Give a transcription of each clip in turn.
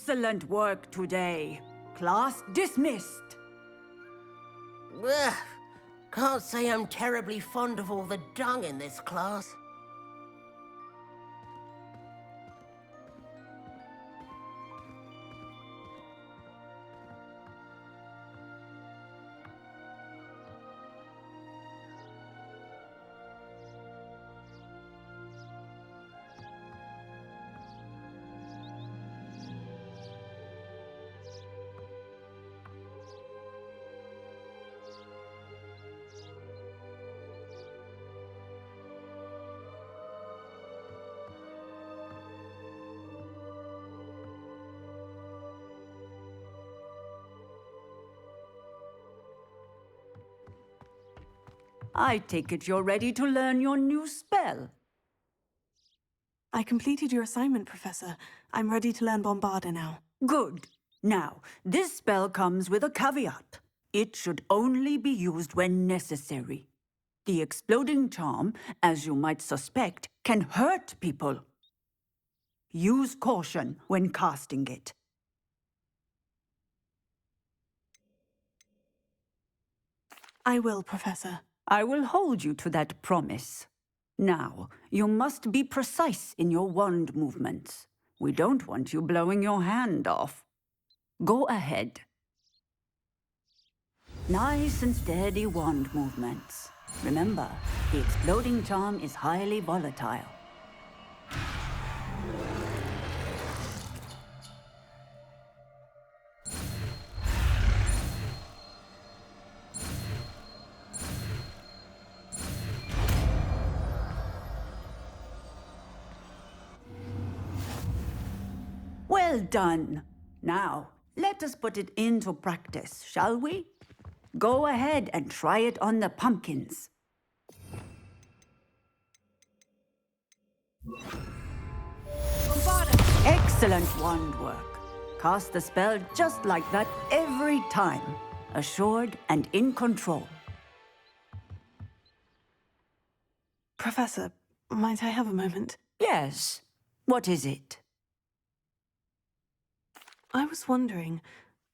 Excellent work today. Class dismissed. Ugh, can't say I'm terribly fond of all the dung in this class. I take it you're ready to learn your new spell. I completed your assignment, Professor. I'm ready to learn Bombarda now. Good. Now, this spell comes with a caveat. It should only be used when necessary. The exploding charm, as you might suspect, can hurt people. Use caution when casting it. I will, Professor. I will hold you to that promise. Now, you must be precise in your wand movements. We don't want you blowing your hand off. Go ahead. Nice and steady wand movements. Remember, the exploding charm is highly volatile. Well done. Now, let us put it into practice, shall we? Go ahead and try it on the pumpkins. Excellent wand work. Cast the spell just like that every time. Assured and in control. Professor, might I have a moment? Yes. What is it? I was wondering,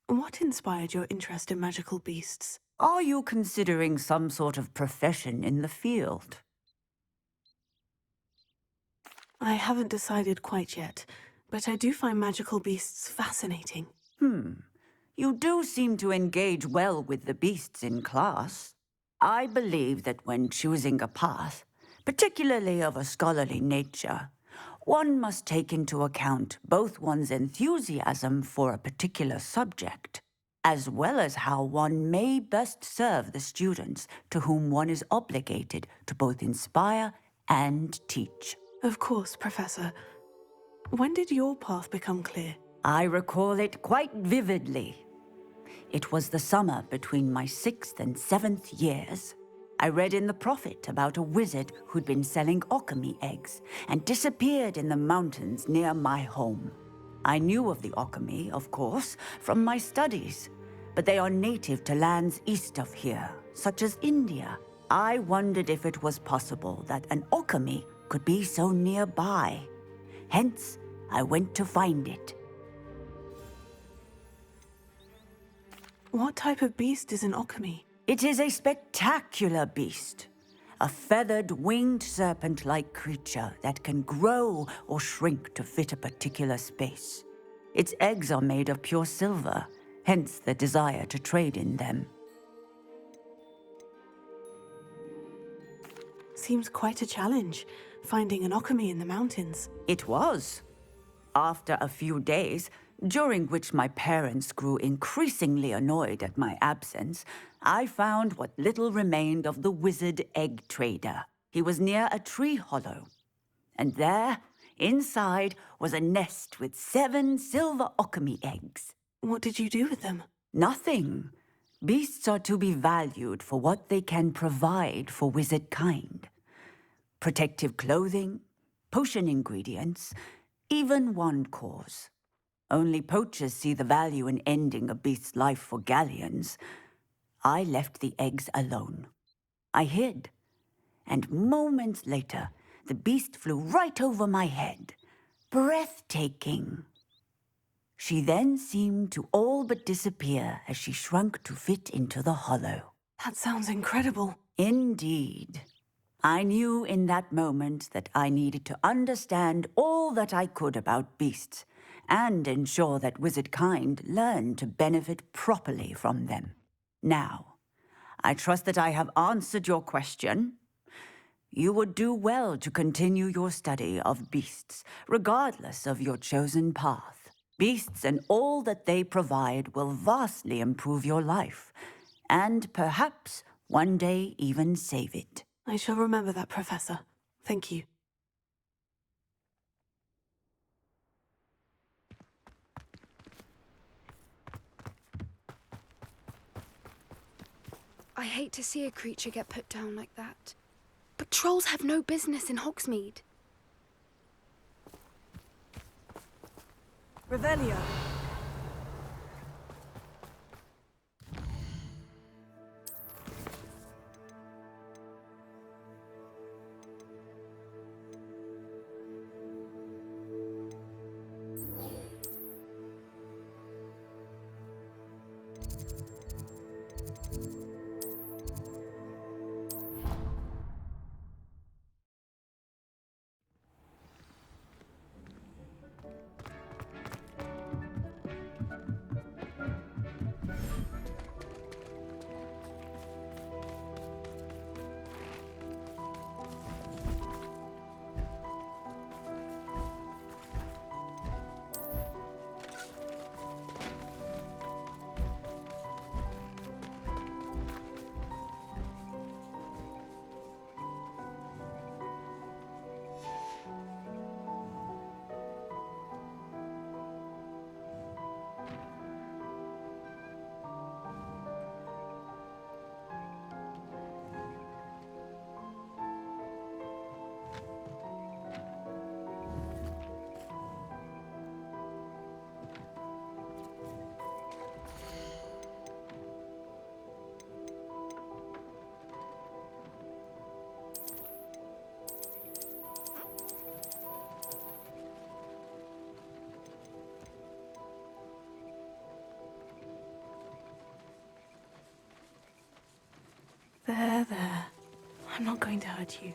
what inspired your interest in magical beasts? Are you considering some sort of profession in the field? I haven't decided quite yet, but I do find magical beasts fascinating. You do seem to engage well with the beasts in class. I believe that when choosing a path, particularly of a scholarly nature, one must take into account both one's enthusiasm for a particular subject, as well as how one may best serve the students to whom one is obligated to both inspire and teach. Of course, Professor. When did your path become clear? I recall it quite vividly. It was the summer between my 6th and 7th years. I read in the Prophet about a wizard who'd been selling alchemy eggs and disappeared in the mountains near my home. I knew of the alchemy, of course, from my studies, but they are native to lands east of here, such as India. I wondered if it was possible that an alchemy could be so nearby. Hence, I went to find it. What type of beast is an alchemy? It is a spectacular beast. A feathered, winged serpent-like creature that can grow or shrink to fit a particular space. Its eggs are made of pure silver, hence the desire to trade in them. Seems quite a challenge, finding an alchemy in the mountains. It was. After a few days, during which my parents grew increasingly annoyed at my absence, I found what little remained of the wizard egg trader. He was near a tree hollow. And there, inside, was a nest with 7 silver alchemy eggs. What did you do with them? Nothing. Beasts are to be valued for what they can provide for wizard kind. Protective clothing, potion ingredients, even wand cores. Only poachers see the value in ending a beast's life for galleons. I left the eggs alone. I hid, and moments later, the beast flew right over my head. Breathtaking. She then seemed to all but disappear as she shrunk to fit into the hollow. That sounds incredible. Indeed. I knew in that moment that I needed to understand all that I could about beasts and ensure that wizard kind learned to benefit properly from them. Now, I trust that I have answered your question. You would do well to continue your study of beasts, regardless of your chosen path. Beasts and all that they provide will vastly improve your life, and perhaps one day even save it. I shall remember that, Professor. Thank you. I hate to see a creature get put down like that. But trolls have no business in Hogsmeade. Revelio. There. I'm not going to hurt you.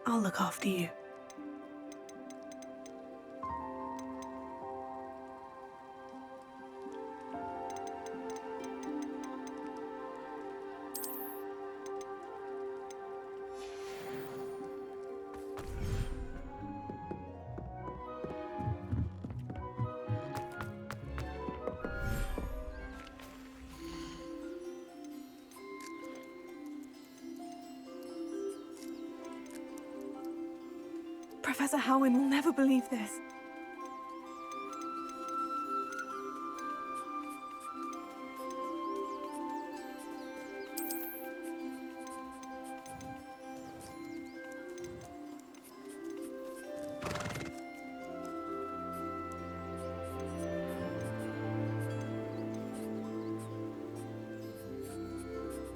I'll look after you. Professor Howin will never believe this.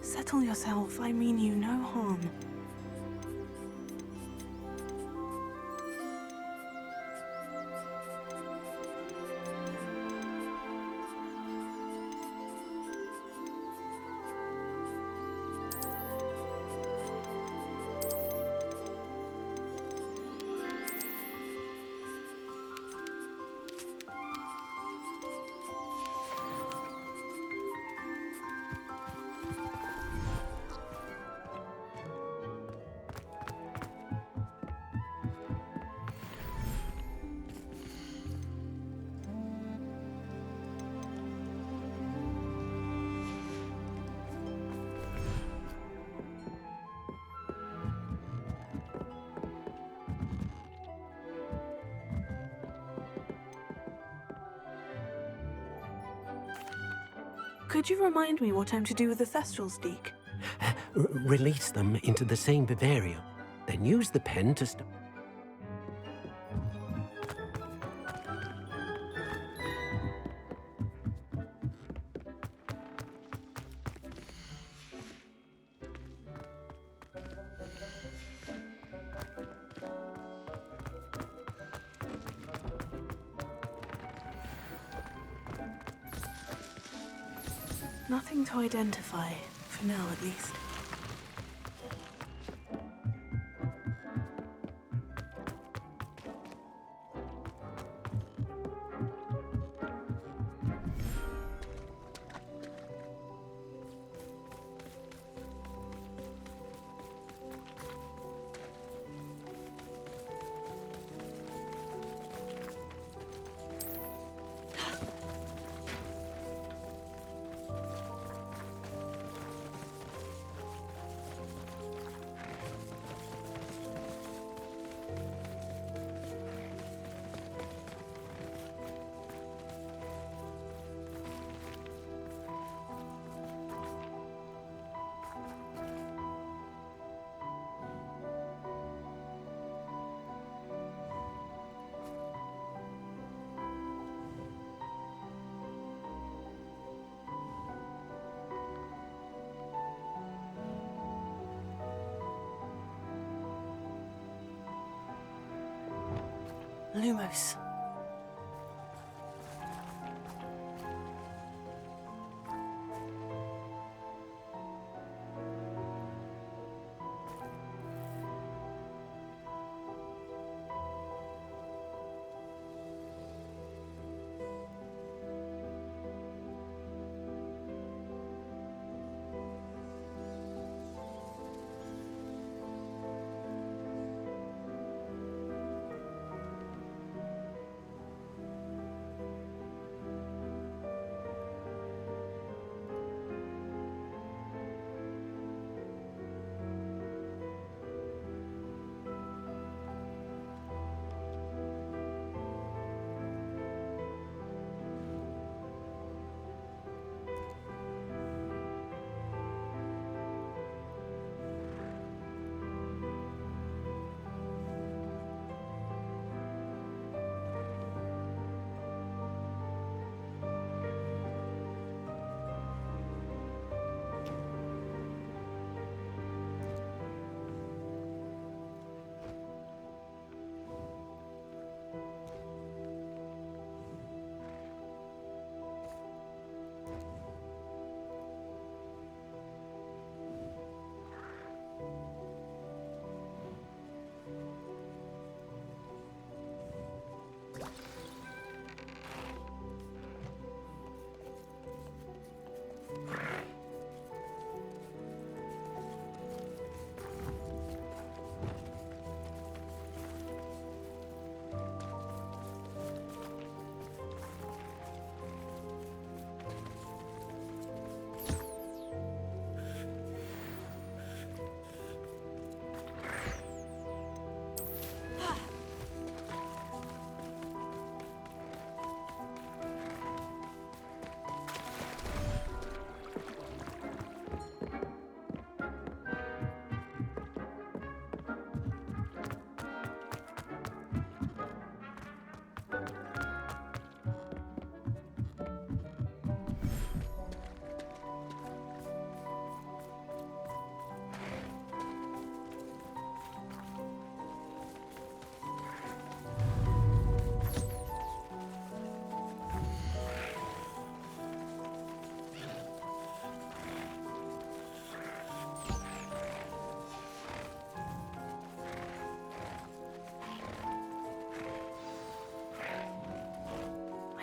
Settle yourself. I mean you no harm. Could you remind me what I'm to do with the Thestrals, Deke? Release them into the same vivarium. Then use the pen to Nothing to identify, for now at least. Lumos.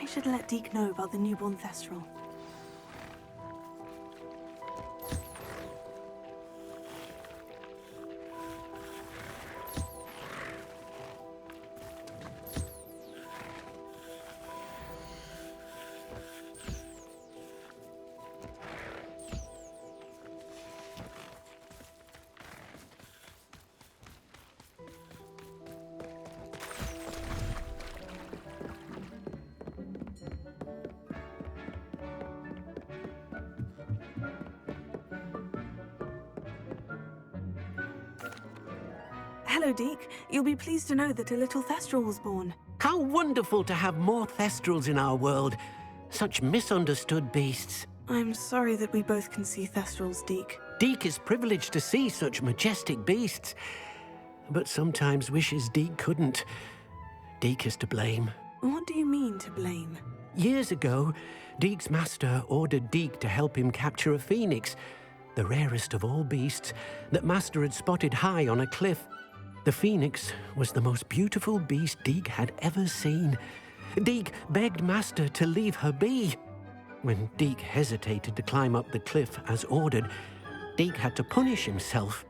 I should let Deke know about the newborn Thestral. Hello, Deke. You'll be pleased to know that a little Thestral was born. How wonderful to have more Thestrals in our world. Such misunderstood beasts. I'm sorry that we both can see Thestrals, Deke. Deke is privileged to see such majestic beasts, but sometimes wishes Deke couldn't. Deke is to blame. What do you mean, to blame? Years ago, Deke's master ordered Deke to help him capture a phoenix, the rarest of all beasts, that master had spotted high on a cliff. The phoenix was the most beautiful beast Deke had ever seen. Deke begged master to leave her be. When Deke hesitated to climb up the cliff as ordered, Deke had to punish himself.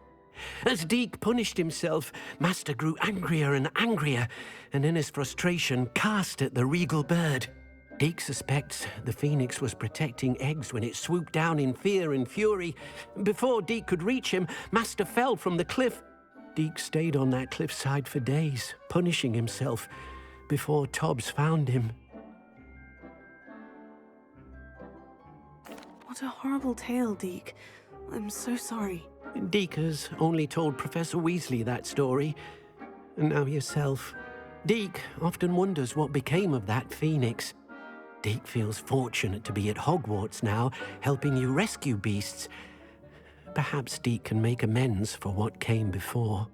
As Deke punished himself, master grew angrier and angrier, and in his frustration cast at the regal bird. Deke suspects the phoenix was protecting eggs when it swooped down in fear and fury. Before Deke could reach him, master fell from the cliff. Deke stayed on that cliffside for days, punishing himself, before Tobbs found him. What a horrible tale, Deke. I'm so sorry. Deke has only told Professor Weasley that story, and now yourself. Deke often wonders what became of that phoenix. Deke feels fortunate to be at Hogwarts now, helping you rescue beasts. Perhaps Deke can make amends for what came before.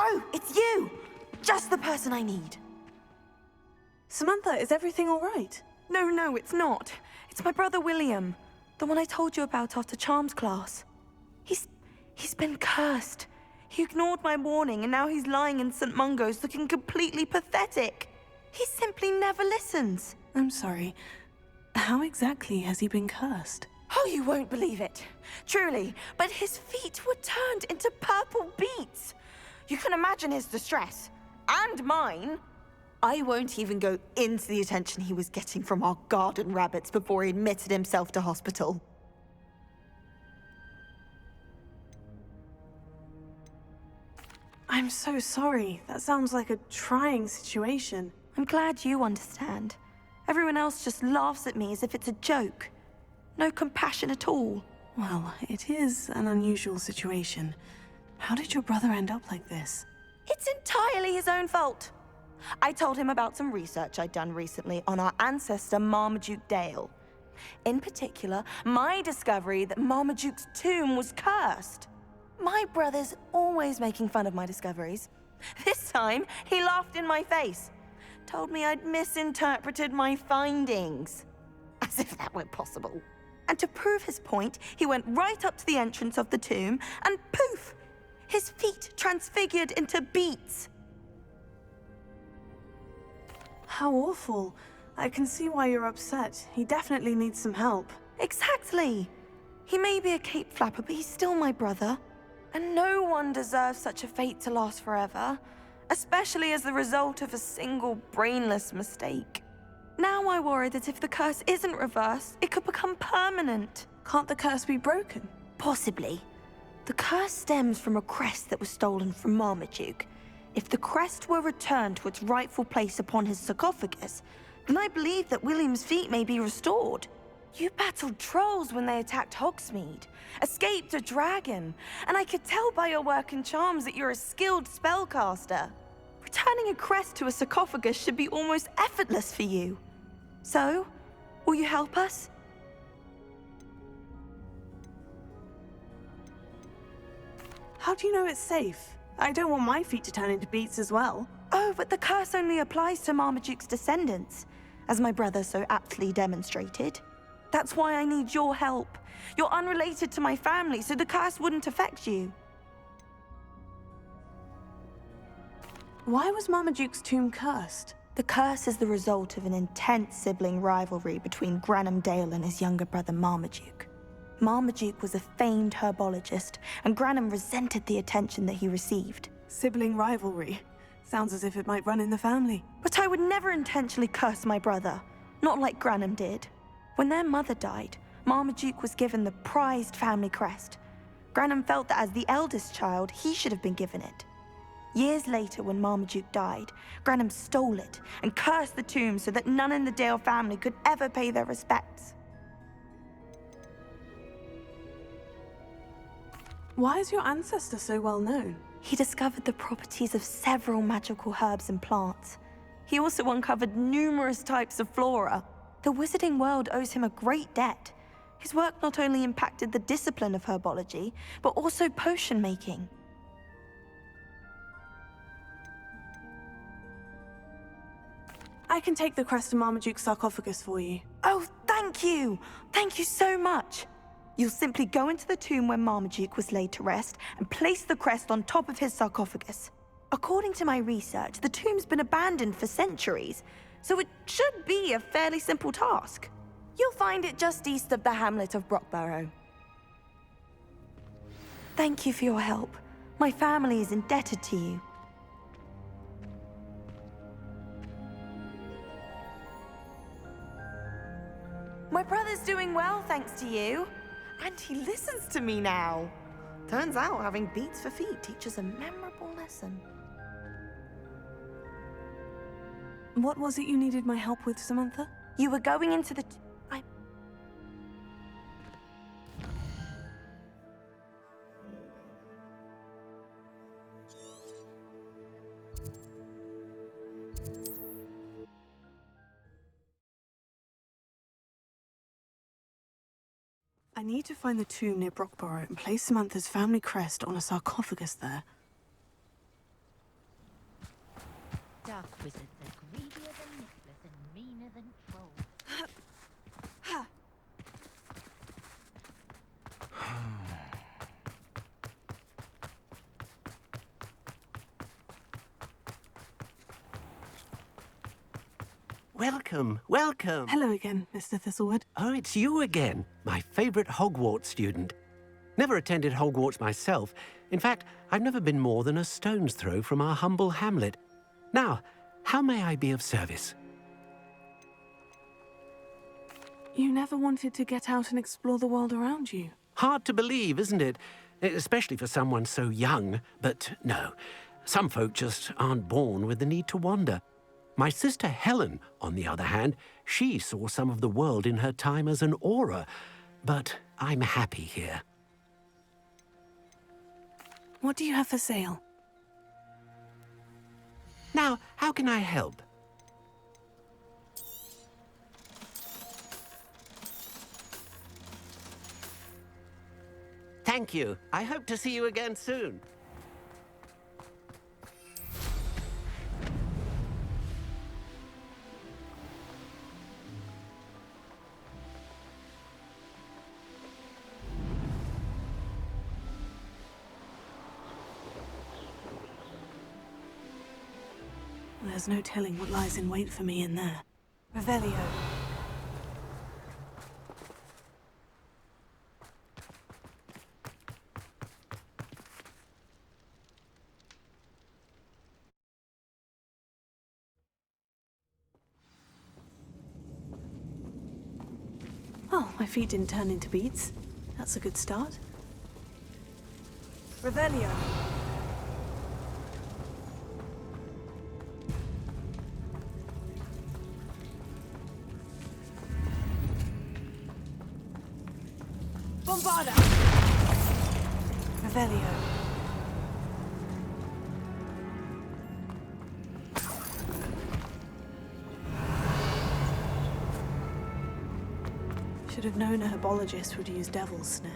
Oh, it's you! Just the person I need. Samantha, is everything all right? No, it's not. It's my brother William. The one I told you about after Charms class. He's been cursed. He ignored my warning and now he's lying in St. Mungo's looking completely pathetic. He simply never listens. I'm sorry. How exactly has he been cursed? Oh, you won't believe it. Truly, but his feet were turned into purple beets. You can imagine his distress. And mine. I won't even go into the attention he was getting from our garden rabbits before he admitted himself to hospital. I'm so sorry. That sounds like a trying situation. I'm glad you understand. Everyone else just laughs at me as if it's a joke. No compassion at all. Well, it is an unusual situation. How did your brother end up like this? It's entirely his own fault. I told him about some research I'd done recently on our ancestor Marmaduke Dale. In particular, my discovery that Marmaduke's tomb was cursed. My brother's always making fun of my discoveries. This time, he laughed in my face. Told me I'd misinterpreted my findings. As if that were possible. And to prove his point, he went right up to the entrance of the tomb and poof! His feet transfigured into beets. How awful. I can see why you're upset. He definitely needs some help. Exactly. He may be a cape flapper, but he's still my brother. And no one deserves such a fate to last forever, especially as the result of a single brainless mistake. Now I worry that if the curse isn't reversed, it could become permanent. Can't the curse be broken? Possibly. The curse stems from a crest that was stolen from Marmaduke. If the crest were returned to its rightful place upon his sarcophagus, then I believe that William's feet may be restored. You battled trolls when they attacked Hogsmeade, escaped a dragon, and I could tell by your work in charms that you're a skilled spellcaster. Returning a crest to a sarcophagus should be almost effortless for you. So, will you help us? How do you know it's safe? I don't want my feet to turn into beets as well. Oh, but the curse only applies to Marmaduke's descendants, as my brother so aptly demonstrated. That's why I need your help. You're unrelated to my family, so the curse wouldn't affect you. Why was Marmaduke's tomb cursed? The curse is the result of an intense sibling rivalry between Granham Dale and his younger brother Marmaduke. Marmaduke was a famed herbologist, and Granham resented the attention that he received. Sibling rivalry. Sounds as if it might run in the family. But I would never intentionally curse my brother, not like Granham did. When their mother died, Marmaduke was given the prized family crest. Granham felt that as the eldest child, he should have been given it. Years later, when Marmaduke died, Granham stole it and cursed the tomb so that none in the Dale family could ever pay their respects. Why is your ancestor so well known? He discovered the properties of several magical herbs and plants. He also uncovered numerous types of flora. The wizarding world owes him a great debt. His work not only impacted the discipline of herbology, but also potion making. I can take the crest to Marmaduke's sarcophagus for you. Oh, thank you! Thank you so much! You'll simply go into the tomb where Marmaduke was laid to rest and place the crest on top of his sarcophagus. According to my research, the tomb's been abandoned for centuries, so it should be a fairly simple task. You'll find it just east of the hamlet of Brockborough. Thank you for your help. My family is indebted to you. My brother's doing well, thanks to you. And he listens to me now. Turns out having beats for feet teaches a memorable lesson. What was it you needed my help with, Samantha? You were going into the... I need to find the tomb near Brockborough and place Samantha's family crest on a sarcophagus there. Dark wizards are greedier than Nicholas and meaner than trolls. Welcome, welcome. Hello again, Mr. Thistlewood. Oh, it's you again, my favorite Hogwarts student. Never attended Hogwarts myself. In fact, I've never been more than a stone's throw from our humble hamlet. Now, how may I be of service? You never wanted to get out and explore the world around you. Hard to believe, isn't it? Especially for someone so young. But no, some folk just aren't born with the need to wander. My sister Helen, on the other hand, she saw some of the world in her time as an auror. But I'm happy here. What do you have for sale? Now, how can I help? Thank you. I hope to see you again soon. There's no telling what lies in wait for me in there. Revelio. Oh, my feet didn't turn into beads. That's a good start. Revelio. Bombarda! Revelio. Should have known a herbologist would use Devil's Snare.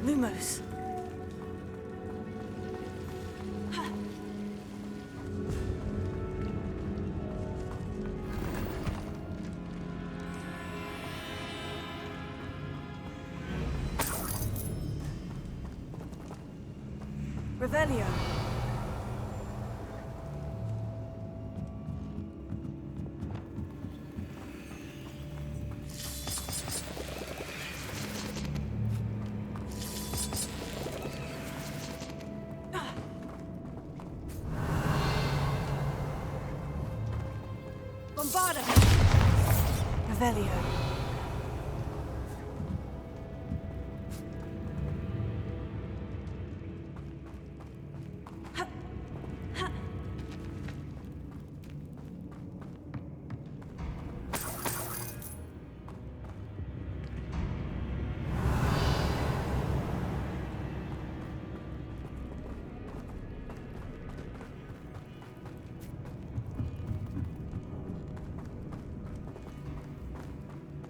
Lumos. Revelio. Bombarda! Revelio.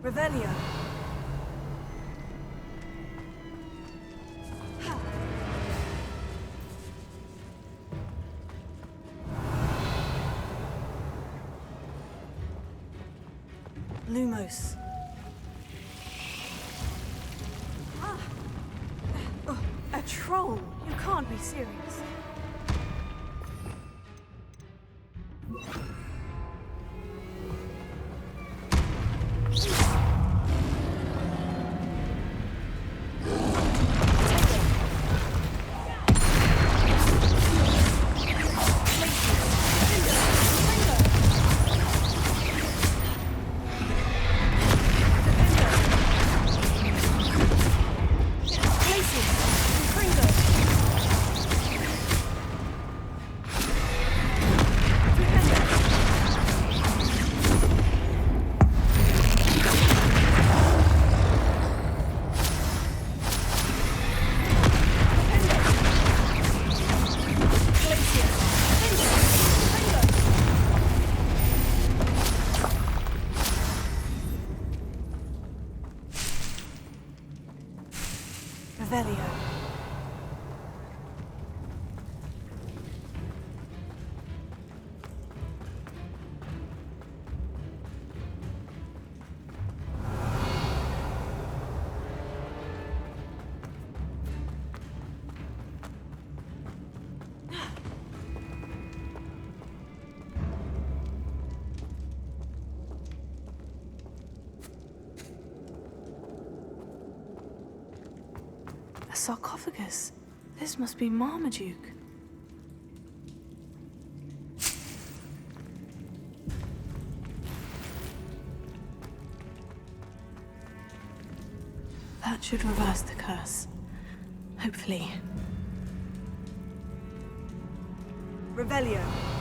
Revelio. Lumos. A troll? You can't be serious. Revelio. A sarcophagus. This must be Marmaduke. That should reverse the curse. Hopefully. Revelio.